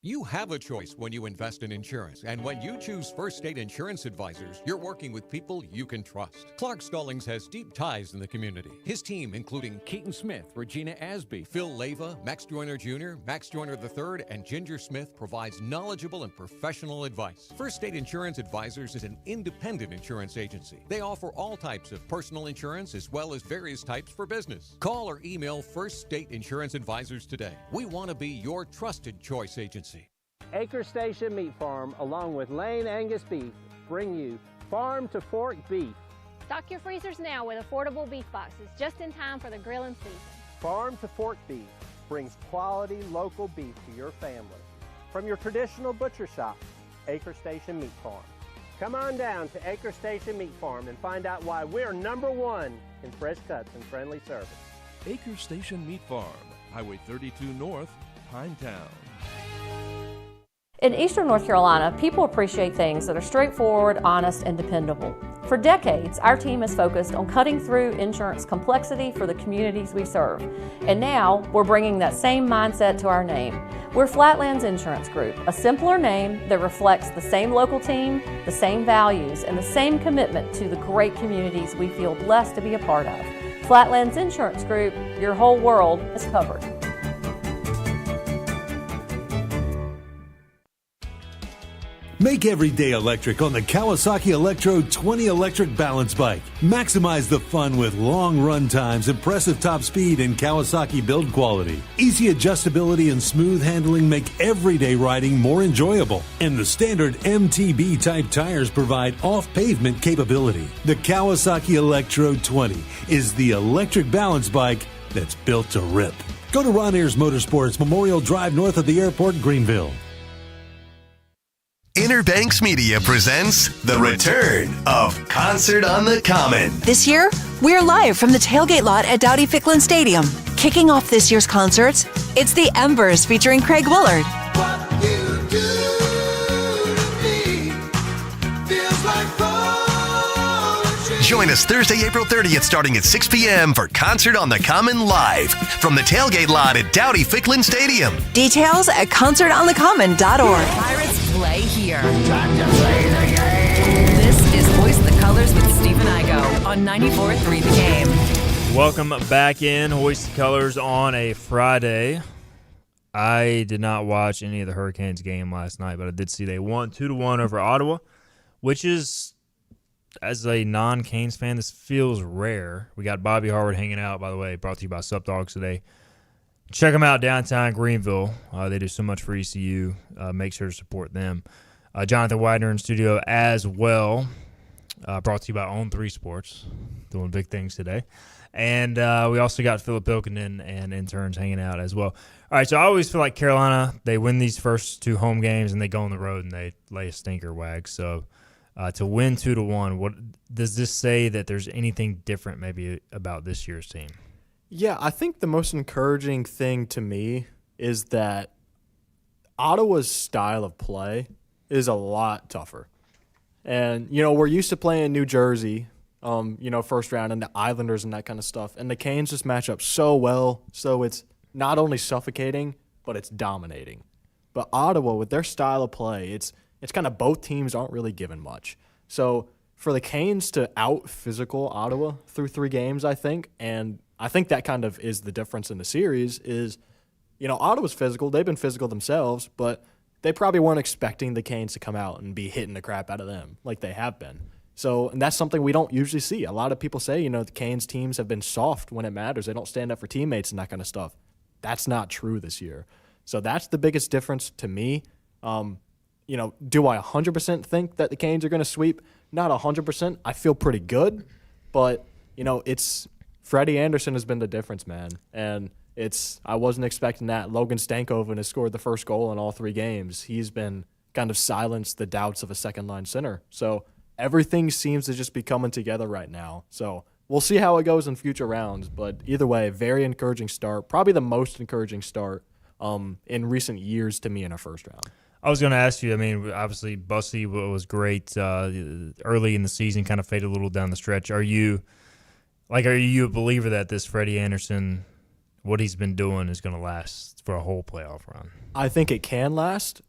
You have a choice when you invest in insurance, and when you choose First State Insurance Advisors, you're working with people you can trust. Clark Stallings has deep ties in the community. His team, including Keaton Smith, Regina Asby, Phil Leyva, Max Joyner Jr., Max Joyner III, and Ginger Smith, provides knowledgeable and professional advice. First State Insurance Advisors is an independent insurance agency. They offer all types of personal insurance as well as various types for business. Call or email First State Insurance Advisors today. We want to be your trusted choice agency. Acre Station Meat Farm, along with Lane Angus Beef, bring you farm to fork beef. Stock your freezers now with affordable beef boxes, just in time for the grilling season. Farm to fork beef brings quality local beef to your family. From your traditional butcher shop, Acre Station Meat Farm. Come on down to Acre Station Meat Farm and find out why we're #1 in fresh cuts and friendly service. Acre Station Meat Farm, Highway 32 North, Pinetown. In Eastern North Carolina, people appreciate things that are straightforward, honest, and dependable. For decades, our team has focused on cutting through insurance complexity for the communities we serve. And now, we're bringing that same mindset to our name. We're Flatlands Insurance Group, a simpler name that reflects the same local team, the same values, and the same commitment to the great communities we feel blessed to be a part of. Flatlands Insurance Group, your whole world is covered. Make every day electric on the Kawasaki Electro 20 electric balance bike. Maximize the fun with long run times, impressive top speed, and Kawasaki build quality. Easy adjustability and smooth handling make everyday riding more enjoyable. And the standard MTB type tires provide off-pavement capability. The Kawasaki Electro 20 is the electric balance bike that's built to rip. Go to Ron Ayers Motorsports, Memorial Drive north of the airport, Greenville. Inner Banks Media presents the return of Concert on the Common. This year, we're live from the tailgate lot at Dowdy-Ficklin Stadium. Kicking off this year's concerts, it's the Embers featuring Craig Willard. What you do to me feels like fun. Join us Thursday, April 30th, starting at 6 p.m. for Concert on the Common Live from the tailgate lot at Dowdy-Ficklin Stadium. Details at concertonthecommon.org. Pirates play here. This is Hoist the Colors with Steve and Igo on 94.3 The Game. Welcome back in Hoist the Colors on a Friday. I did not watch any of the Hurricanes game last night, but I did see they won 2-1 over Ottawa, which is, as a non-Canes fan, this feels rare. We got Bobby Harwood hanging out, by the way, brought to you by Sup Dogs today. Check them out downtown Greenville. They do so much for ECU. Make sure to support them. Jonathan Widener in studio as well. Brought to you by Own 3 Sports. Doing big things today. And we also got Philip Pilkington and interns hanging out as well. All right, so I always feel like Carolina, they win these first 2 home games and they go on the road and they lay a stinker wag. So to win 2-1, what does this say that there's anything different maybe about this year's team? Yeah, I think the most encouraging thing to me is that Ottawa's style of play is a lot tougher. And, we're used to playing New Jersey, first round, and the Islanders and that kind of stuff. And the Canes just match up so well, so it's not only suffocating, but it's dominating. But Ottawa, with their style of play, it's kind of both teams aren't really given much. So for the Canes to out-physical Ottawa through 3 games, I think, and I think that kind of is the difference in the series is, Ottawa's physical. They've been physical themselves, but they probably weren't expecting the Canes to come out and be hitting the crap out of them like they have been. So, and that's something we don't usually see. A lot of people say, the Canes teams have been soft when it matters. They don't stand up for teammates and that kind of stuff. That's not true this year. So that's the biggest difference to me. Do I 100% think that the Canes are going to sweep? Not 100%. I feel pretty good, but, it's Freddie Anderson has been the difference, man. And I wasn't expecting that. Logan Stankoven has scored the first goal in all 3 games. He's been kind of silenced the doubts of a second-line center. So everything seems to just be coming together right now. So we'll see how it goes in future rounds. But either way, very encouraging start. Probably the most encouraging start in recent years to me in our first round. I was going to ask you, obviously Bussy was great early in the season, kind of faded a little down the stretch. Are you a believer that this Freddie Anderson, what he's been doing, is going to last for a whole playoff run? I think it can last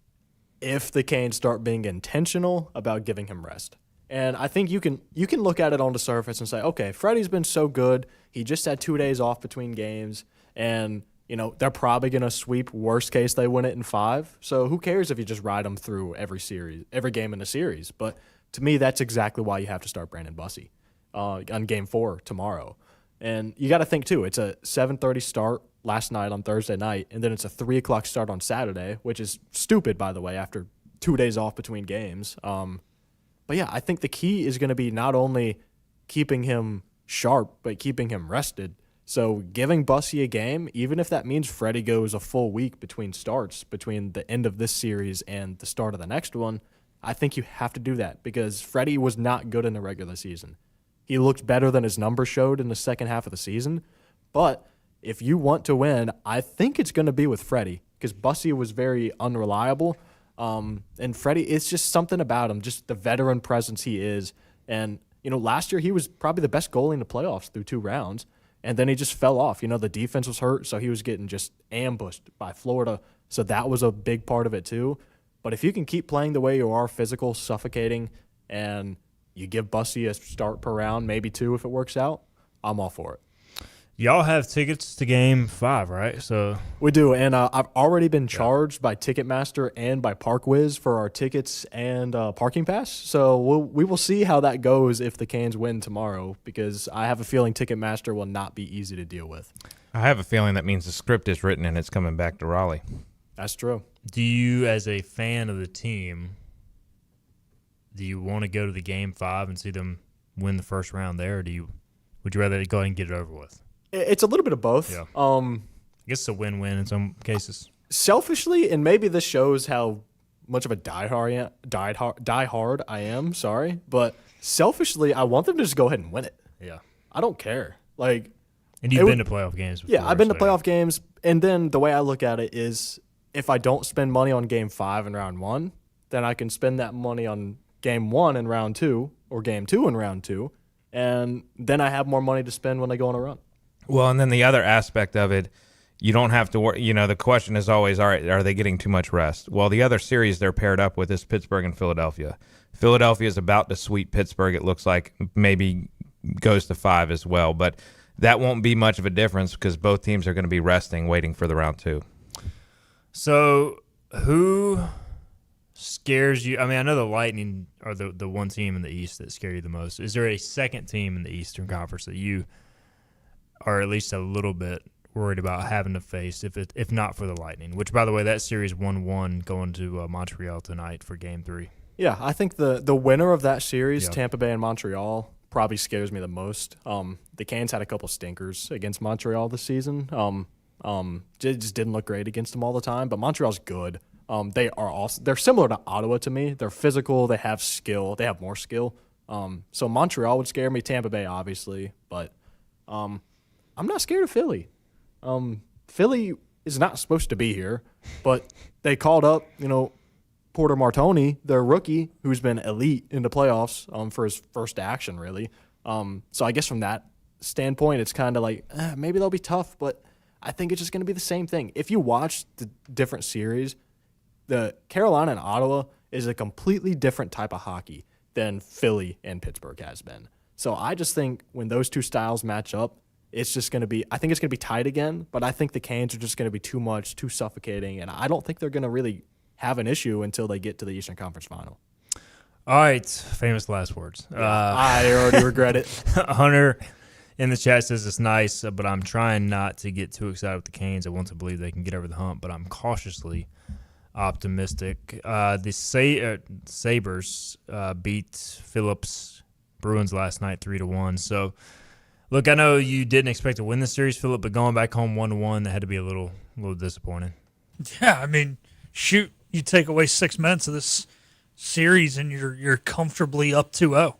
if the Canes start being intentional about giving him rest. And I think you can look at it on the surface and say, okay, Freddie's been so good. He just had 2 days off between games, and they're probably going to sweep. Worst case, they win it in 5. So who cares if you just ride them through every game in the series? But to me, that's exactly why you have to start Brandon Bussy on Game 4 tomorrow. And you got to think, too, it's a 7:30 start last night on Thursday night, and then it's a 3 o'clock start on Saturday, which is stupid, by the way, after 2 days off between games. But, yeah, I think the key is going to be not only keeping him sharp, but keeping him rested. So giving Bussy a game, even if that means Freddie goes a full week between starts, between the end of this series and the start of the next one, I think you have to do that because Freddie was not good in the regular season. He looked better than his numbers showed in the second half of the season. But if you want to win, I think it's going to be with Freddie because Bussy was very unreliable. And Freddie, it's just something about him, just the veteran presence he is. And, last year he was probably the best goalie in the playoffs through 2 rounds. And then he just fell off. The defense was hurt, so he was getting just ambushed by Florida. So that was a big part of it too. But if you can keep playing the way you are, physical, suffocating, and you give Bussy a start per round, maybe 2 if it works out, I'm all for it. Y'all have tickets to Game 5, right? So we do, and I've already been charged by Ticketmaster and by ParkWiz for our tickets and parking pass. So we will see how that goes if the Canes win tomorrow, because I have a feeling Ticketmaster will not be easy to deal with. I have a feeling that means the script is written and it's coming back to Raleigh. That's true. Do you, as a fan of the team, do you want to go to the Game 5 and see them win the first round there, or would you rather go ahead and get it over with? It's a little bit of both. Yeah. I guess it's a win-win in some cases. Selfishly, and maybe this shows how much of a diehard I am, but selfishly, I want them to just go ahead and win it. Yeah. I don't care. And you've been to playoff games before. Yeah, I've been to playoff games, and then the way I look at it is if I don't spend money on Game 5 in round 1, then I can spend that money on Game 1 in round 2 or Game 2 in round 2, and then I have more money to spend when I go on a run. Well, and then the other aspect of it, you don't have to worry. The question is always, all right, are they getting too much rest? Well, the other series they're paired up with is Pittsburgh and Philadelphia. Philadelphia is about to sweep Pittsburgh. It looks like maybe goes to 5 as well, but that won't be much of a difference because both teams are going to be resting, waiting for the round 2. So who scares you? I mean, I know the Lightning are the one team in the East that scare you the most. Is there a second team in the Eastern Conference that you are at least a little bit worried about having to face, if not for the Lightning? Which, by the way, that series 1-1 going to Montreal tonight for Game 3. Yeah, I think the winner of that series, Tampa Bay and Montreal, probably scares me the most. The Canes had a couple stinkers against Montreal this season. Just didn't look great against them all the time, but Montreal's good. They are also, they're similar to Ottawa to me. They're physical. They have skill. They have more skill. So Montreal would scare me. Tampa Bay, obviously, but I'm not scared of Philly. Philly is not supposed to be here, but they called up, Porter Martoni, their rookie, who's been elite in the playoffs for his first action, really. So I guess from that standpoint, it's kind of like maybe they'll be tough, but I think it's just going to be the same thing. If you watch the different series, the Carolina and Ottawa is a completely different type of hockey than Philly and Pittsburgh has been. So I just think when those two styles match up, it's just going to be – I think it's going to be tight again, but I think the Canes are just going to be too much, too suffocating, and I don't think they're going to really – have an issue until they get to the Eastern Conference Final. All right, famous last words. I already regret it. Hunter in the chat says it's nice, but I'm trying not to get too excited with the Canes. I want to believe they can get over the hump, but I'm cautiously optimistic. The Sabres beat Phillips Bruins last night 3-1. So, look, I know you didn't expect to win the series, Phillip, but going back home 1-1, that had to be a little disappointing. Yeah, I mean, shoot. You take away 6 minutes of this series and you're comfortably up 2-0.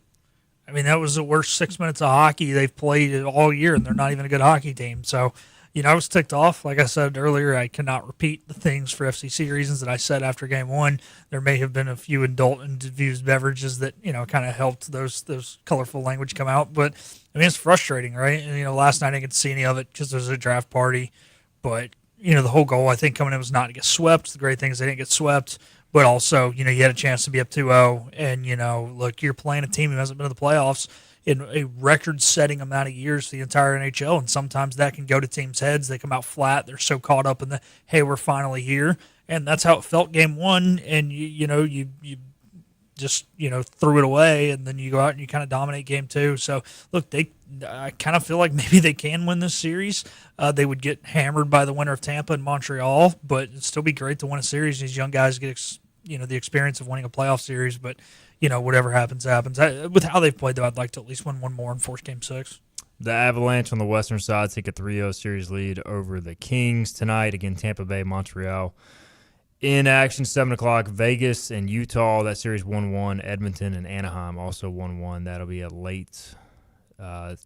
I mean, that was the worst 6 minutes of hockey they've played all year, and they're not even a good hockey team. So, I was ticked off. Like I said earlier, I cannot repeat the things for FCC reasons that I said after Game 1. There may have been a few adult-infused beverages that, kind of helped those colorful language come out. But, I mean, it's frustrating, right? And, last night I didn't get to see any of it because there was a draft party. But, the whole goal, I think, coming in was not to get swept. The great thing is they didn't get swept. But also, you had a chance to be up 2-0. And, look, you're playing a team who hasn't been to the playoffs in a record-setting amount of years for the entire NHL. And sometimes that can go to teams' heads. They come out flat. They're so caught up in the, hey, we're finally here. And that's how it felt Game 1. And, you just, threw it away. And then you go out and you kind of dominate Game 2. So, look, I kind of feel like maybe they can win this series. They would get hammered by the winner of Tampa and Montreal, but it'd still be great to win a series. These young guys get, the experience of winning a playoff series. But, whatever happens, happens. With how they've played, though, I'd like to at least win one more and force Game 6. The Avalanche on the western side take a 3-0 series lead over the Kings tonight. Again, Tampa Bay, Montreal. In action, 7 o'clock, Vegas and Utah. That series 1-1. Edmonton and Anaheim also 1-1. That'll be a late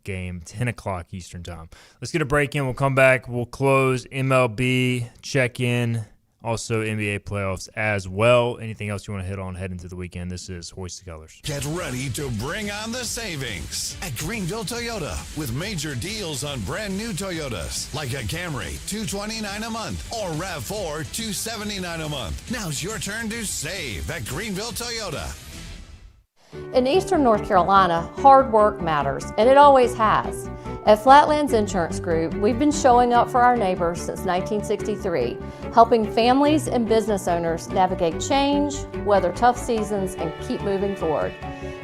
game, 10 o'clock Eastern time. Let's get a break in. We'll come back. We'll close MLB, check in, also NBA playoffs as well. Anything else you want to hit on heading into the weekend? This is Hoist the Colors. Get ready to bring on the savings at Greenville Toyota with major deals on brand new Toyotas like a Camry, $229 a month, or RAV4, $279 a month. Now's your turn to save at Greenville Toyota. In Eastern North Carolina, hard work matters, and it always has. At Flatlands Insurance Group, we've been showing up for our neighbors since 1963, helping families and business owners navigate change, weather tough seasons, and keep moving forward.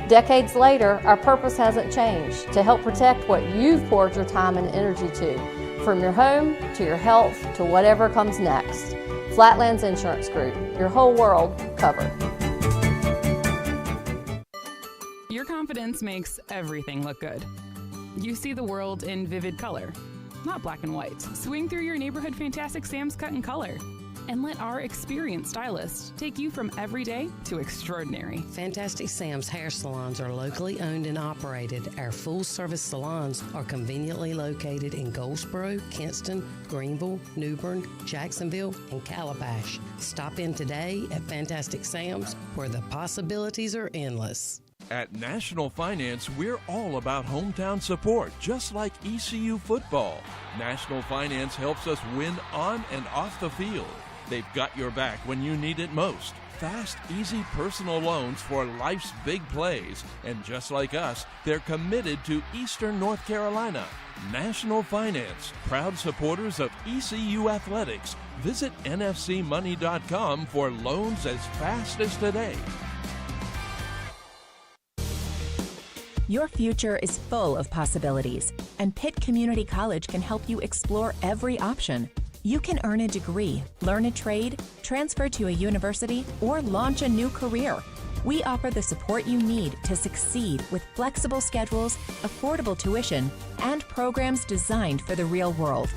Decades later, our purpose hasn't changed: to help protect what you've poured your time and energy to, from your home to your health to whatever comes next. Flatlands Insurance Group, your whole world covered. Your confidence makes everything look good. You see the world in vivid color, not black and white. Swing through your neighborhood Fantastic Sam's Cut in Color and let our experienced stylists take you from everyday to extraordinary. Fantastic Sam's hair salons are locally owned and operated. Our full-service salons are conveniently located in Goldsboro, Kinston, Greenville, Newbern, Jacksonville, and Calabash. Stop in today at Fantastic Sam's, where the possibilities are endless. At National Finance, we're all about hometown support, just like ECU football. National Finance helps us win on and off the field. They've got your back when you need it most. Fast, easy personal loans for life's big plays. And just like us, they're committed to Eastern North Carolina. National Finance, proud supporters of ECU athletics. Visit nfcmoney.com for loans as fast as today. Your future is full of possibilities, and Pitt Community College can help you explore every option. You can earn a degree, learn a trade, transfer to a university, or launch a new career. We offer the support you need to succeed with flexible schedules, affordable tuition, and programs designed for the real world.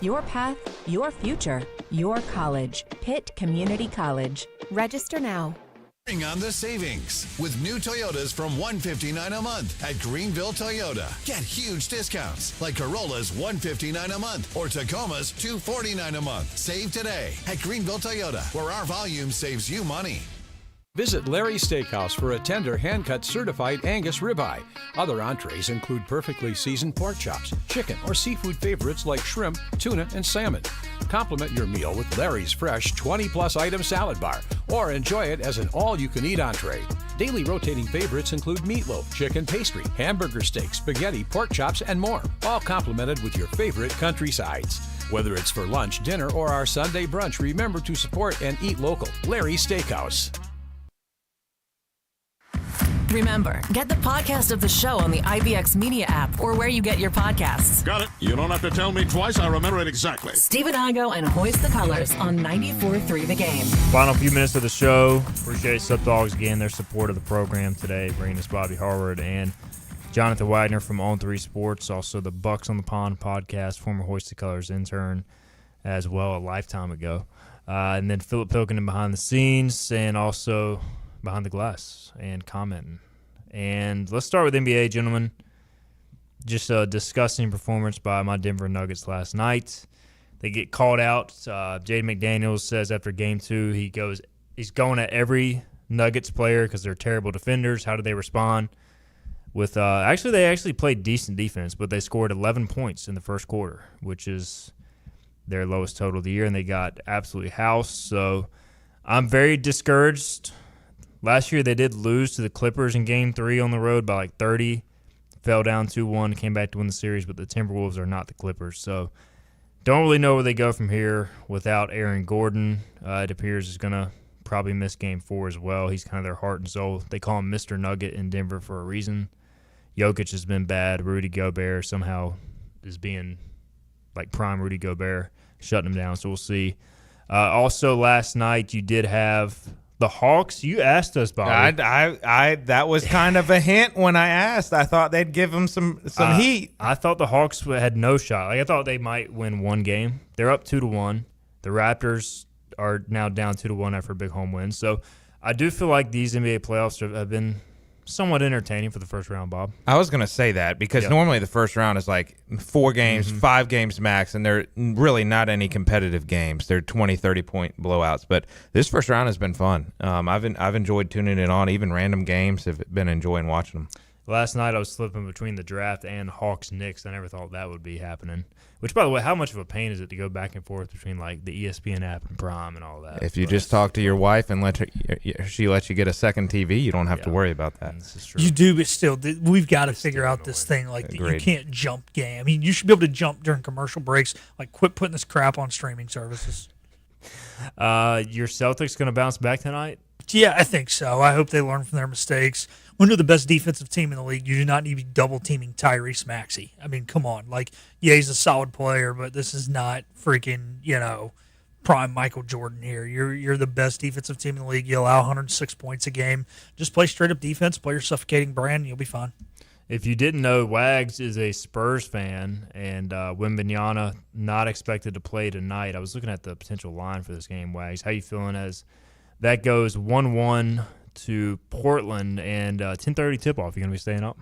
Your path, your future, your college. Pitt Community College. Register now. Bring on the savings with new Toyotas from $159 a month at Greenville Toyota. Get huge discounts like Corolla's $159 a month or Tacoma's $249 a month. Save today at Greenville Toyota, where our volume saves you money. Visit Larry's Steakhouse for a tender, hand-cut certified Angus ribeye. Other entrees include perfectly seasoned pork chops, chicken, or seafood favorites like shrimp, tuna, and salmon. Complement your meal with Larry's fresh 20-plus item salad bar, or enjoy it as an all-you-can-eat entree. Daily rotating favorites include meatloaf, chicken pastry, hamburger steak, spaghetti, pork chops, and more, all complemented with your favorite country sides. Whether it's for lunch, dinner, or our Sunday brunch, remember to support and eat local. Larry's Steakhouse. Remember, get the podcast of the show on the IBX Media app or where you get your podcasts. Got it. You don't have to tell me twice. I remember it exactly. Steve Igo and Hoist the Colors on 94.3 The Game. Final few minutes of the show. Appreciate Sub Dogs again, their support of the program today, bringing us Bobby Harward and Jonathan Wagner from On 3 Sports, also the Bucks on the Pond podcast, former Hoist the Colors intern as well a lifetime ago. And then Philip Pilkington behind the scenes and also behind the glass and commenting. And let's start with NBA, gentlemen. Just a disgusting performance by my Denver Nuggets last night. They get called out. Jaden McDaniels says after game 2, he's going at every Nuggets player because they're terrible defenders. How did they respond? With they actually played decent defense, but they scored 11 points in the first quarter, which is their lowest total of the year, and they got absolutely housed. So I'm very discouraged. Last year they did lose to the Clippers in Game 3 on the road by like 30. Fell down 2-1, came back to win the series, but the Timberwolves are not the Clippers. So don't really know where they go from here without Aaron Gordon. It appears he's going to probably miss Game 4 as well. He's kind of their heart and soul. They call him Mr. Nugget in Denver for a reason. Jokic has been bad. Rudy Gobert somehow is being like prime Rudy Gobert, shutting him down. So we'll see. Also last night you did have the Hawks. You asked us, Bobby. I that was kind of a hint when I asked. I thought they'd give them some heat. I thought the Hawks had no shot. Like I thought they might win one game. They're up 2-1. The Raptors are now down 2-1 after a big home win. So I do feel like these NBA playoffs have been somewhat entertaining for the first round, Bob. I was going to say that because normally the first round is like 4 games, 5 games max, and they're really not any competitive games. They're 20, 30-point blowouts. But this first round has been fun. I've enjoyed tuning it on. Even random games have been enjoying watching them. Last night I was slipping between the draft and Hawks-Knicks. I never thought that would be happening. Which, by the way, how much of a pain is it to go back and forth between like the ESPN app and Prime and all that? If you just talk to your wife and she lets you get a second TV, you don't have to worry about that. This is true. You do, but still, we've got to figure out this thing like that you can't jump game. I mean, you should be able to jump during commercial breaks. Like, quit putting this crap on streaming services. Your Celtics going to bounce back tonight? Yeah, I think so. I hope they learn from their mistakes. When you're the best defensive team in the league, you do not need to be double-teaming Tyrese Maxey. I mean, come on. Like, yeah, he's a solid player, but this is not freaking, prime Michael Jordan here. You're the best defensive team in the league. You allow 106 points a game. Just play straight-up defense, play your suffocating brand, and you'll be fine. If you didn't know, Wags is a Spurs fan, and Wembanyama not expected to play tonight. I was looking at the potential line for this game, Wags. How you feeling as that goes 1-1 to Portland and 10:30 tip-off? You going to be staying up?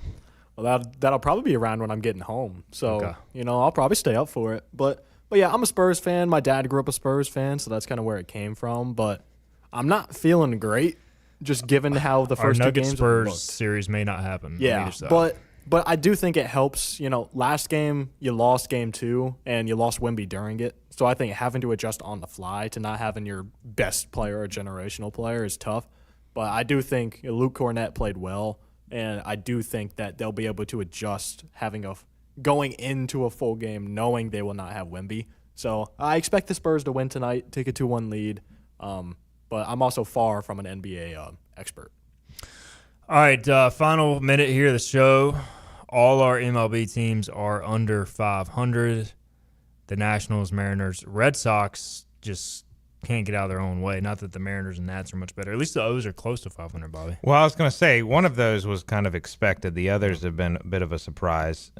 Well, that'll probably be around when I'm getting home. So, I'll probably stay up for it. But yeah, I'm a Spurs fan. My dad grew up a Spurs fan, so that's kind of where it came from. But I'm not feeling great. just given how the first Our two games Nuggets-Spurs looked. series may not happen. on Yeah, either side. but I do think it helps. Last game you lost game 2 and you lost Wemby during it. So I think having to adjust on the fly to not having your best player or generational player is tough. But I do think Luke Cornett played well, and I do think that they'll be able to adjust going into a full game knowing they will not have Wemby. So I expect the Spurs to win tonight, take a 2-1 lead. But I'm also far from an NBA expert. All right, final minute here of the show. All our MLB teams are under 500. The Nationals, Mariners, Red Sox just can't get out of their own way. Not that the Mariners and Nats are much better. At least the O's are close to 500, Bobby. Well, I was going to say, one of those was kind of expected. The others have been a bit of a surprise,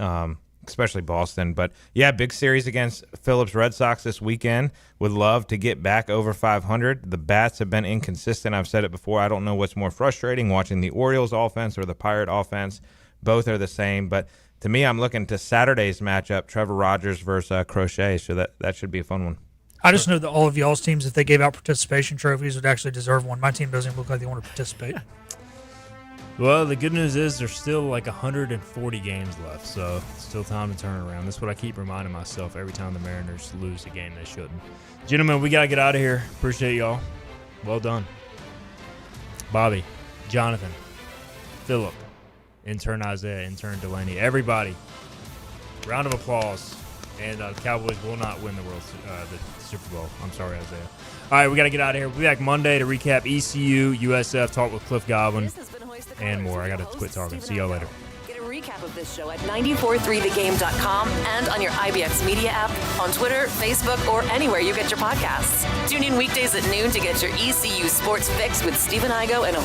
especially Boston. But, yeah, big series against Phillips Red Sox this weekend. Would love to get back over 500. The bats have been inconsistent. I've said it before. I don't know what's more frustrating, watching the Orioles offense or the Pirate offense. Both are the same. But to me, I'm looking to Saturday's matchup, Trevor Rogers versus Crochet. So that should be a fun one. I just know that all of y'all's teams, if they gave out participation trophies, would actually deserve one. My team doesn't even look like they want to participate. Well, the good news is there's still like 140 games left, so it's still time to turn around. That's what I keep reminding myself every time the Mariners lose a game they shouldn't. Gentlemen, we got to get out of here. Appreciate y'all. Well done. Bobby, Jonathan, Philip, intern Isaiah, intern Delaney, everybody. Round of applause. And the Cowboys will not win the Super Bowl. I'm sorry, Isaiah. All right, we got to get out of here. We'll be back Monday to recap ECU, USF, talk with Cliff Godwin, and more. I got to quit talking. See y'all later. Get a recap of this show at 943thegame.com and on your IBX Media app, on Twitter, Facebook, or anywhere you get your podcasts. Tune in weekdays at noon to get your ECU sports fix with Stephen Igo and a